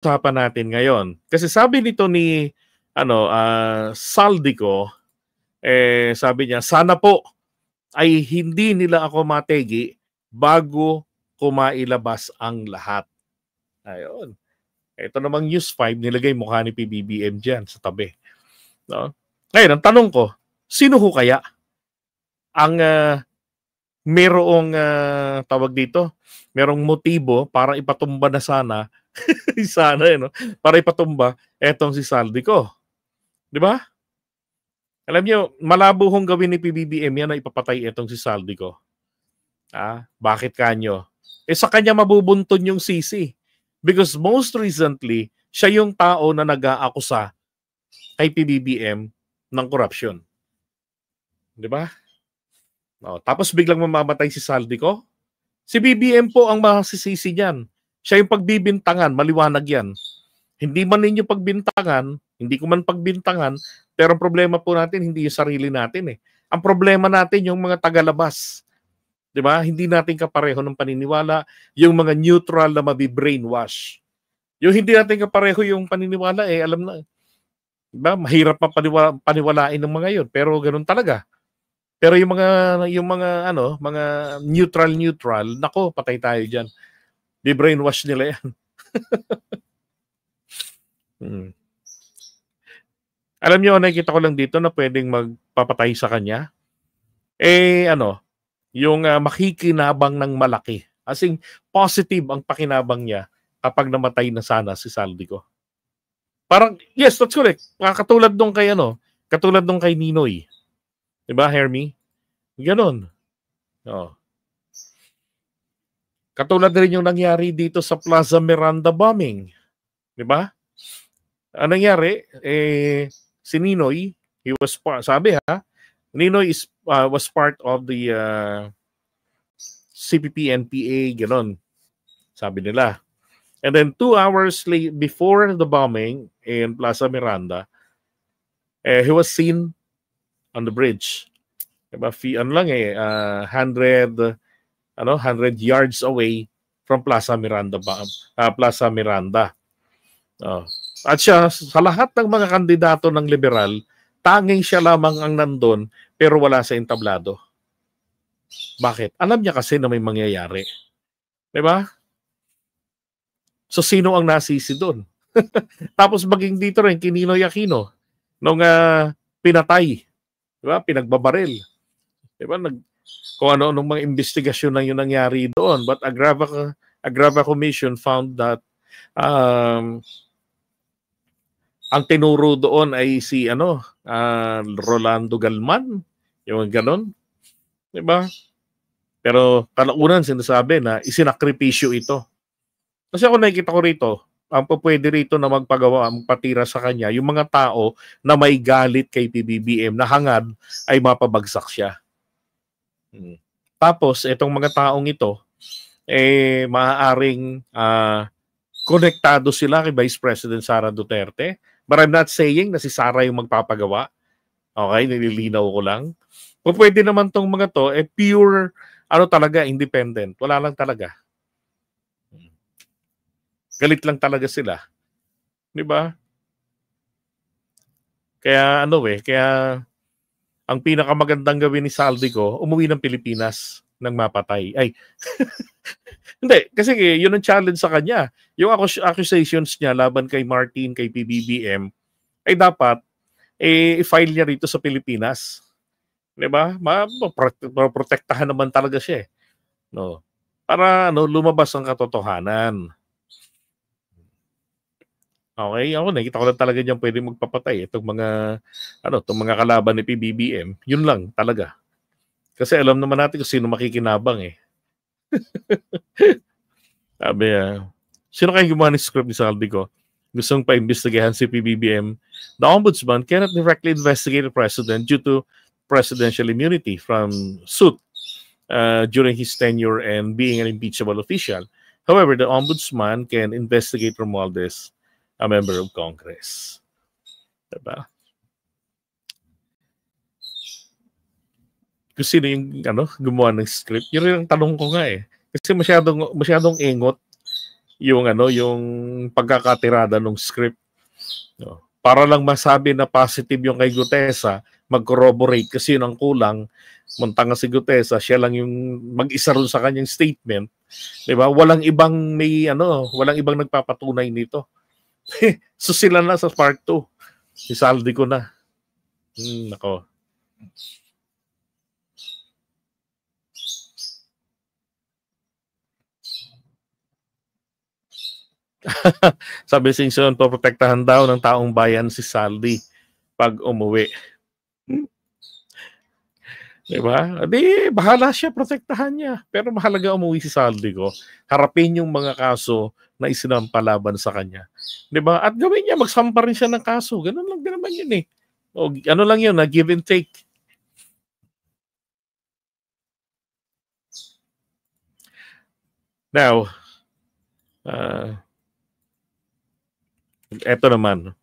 pag-uusapan natin ngayon. Kasi sabi nito ni Saldico, sabi niya, sana po ay hindi nila ako mategi bago ko mailabas ang lahat. Ayun. Ito namang News 5, nilagay mukha ni PBBM dyan sa tabi. No? Ngayon, ang tanong ko, sino ho kaya ang merong tawag dito, merong motibo para ipatumba na sana, no? Para ipatumba etong si Saldico. Di ba? Alam niyo, malabo hong gawin ni PBBM yan na ipapatay etong si Saldico. Bakit kanyo? Sa kanya mabubunton yung sisi. Because most recently, siya yung tao na nag-aakusa kay PBBM ng corruption. Di ba? Tapos biglang mamamatay si Saldico. Si BBM po ang masisisi niyan. Siya yung pagbibintangan, maliwanag yan. Hindi man ninyo pagbintangan, hindi ko man pagbintangan, pero ang problema po natin, hindi yung sarili natin eh. Ang problema natin yung mga tagalabas. Diba? Hindi natin kapareho ng paniniwala, yung mga neutral na mabibrainwash. Yung hindi natin kapareho yung paniniwala, alam na. Diba? Mahirap paniwalain ng mga yun, pero ganun talaga. Pero yung mga neutral, nako, patay tayo diyan. Bi-brainwash nila 'yan. Alam niyo, nakikita ko lang dito na pwedeng magpapatay sa kanya. Yung makikinabang ng malaki. As in, positive ang pakinabang niya kapag namatay na sana si Saldico. Parang, yes, that's correct. Katulad nung kay Ninoy. Diba, Hermie? Ganon. Katulad rin yung nangyari dito sa Plaza Miranda bombing. Diba? Ang nangyari, si Ninoy, Ninoy was part of the CPP-NPA, ganon. Sabi nila. And then 2 hours before the bombing in Plaza Miranda, he was seen on the bridge. Diba? 100 yards away from Plaza Miranda. At siya, sa lahat ng mga kandidato ng liberal, tanging siya lamang ang nandun, pero wala sa entablado. Bakit? Alam niya kasi na may mangyayari. Diba? So, sino ang nasisi doon? Tapos maging dito rin, kay Ninoy Aquino, nung pinatay. Diba? Pinagbabaril. Diba? Kung ano-anong mga investigasyon na yung nangyari doon. But Agrava Commission found that ang tinuro doon ay si Rolando Galman, yung ganon. Diba? Pero kalaunan sinasabi na isinakripisyo ito. Kasi ako nakikita ko rito, ang pwede rito na magpatira sa kanya, yung mga tao na may galit kay PBBM na hangad ay mapabagsak siya. Tapos, itong mga taong ito, maaaring konektado sila kay Vice President Sara Duterte. But I'm not saying na si Sara yung magpapagawa. Okay, nililinaw ko lang. Kung pwede naman tong mga to, pure, talaga, independent. Wala lang talaga. Galit lang talaga sila. Di ba? Kaya kaya ang pinakamagandang gawin ni Saldico, umuwi ng Pilipinas nang mapatay. Ay, hindi. Kasi yun ang challenge sa kanya. Yung accusations niya laban kay Martin, kay PBBM, ay dapat i-file niya rito sa Pilipinas. Diba? Protektahan naman talaga siya. No? Para lumabas ang katotohanan. Okay, ako nakita ko lang talaga diyan pwede magpapatay itong mga kalaban ni PBBM. Yun lang talaga. Kasi alam naman natin kung sino makikinabang eh. Sabi, sino kayong gumawa ng script ni Saldico? Gustong pa-investigahan si PBBM. The Ombudsman cannot directly investigate the President due to presidential immunity from suit during his tenure and being an impeachable official. However, the Ombudsman can investigate Romualdez, a member of Congress. Diba? Kung sino yung gumawa ng script, yun rin ang tanong ko nga eh. Kasi masyadong engot. yung yung pagkakatirada ng script. No? Para lang masabi na positive yung kay Gutesa, mag-corroborate kasi yun ang kulang. Munta nga si Gutesa, siya lang yung mag-isa ron sa kanyang statement. 'Di ba? Walang ibang walang ibang nagpapatunay nito. So sila na sa part 2. Isaldi ko na. Nako. Sabi si Singson, poprotektahan daw ng taong bayan si Saldi pag umuwi. Diba? Di, bahala siya, protektahan niya. Pero mahalaga umuwi si Saldi ko. Harapin yung mga kaso na isinampalaban sa kanya. Diba? At gawin niya, magsampa rin siya ng kaso. Ganun lang din naman yun eh. O, ano lang yun, na give and take. Now, eto naman.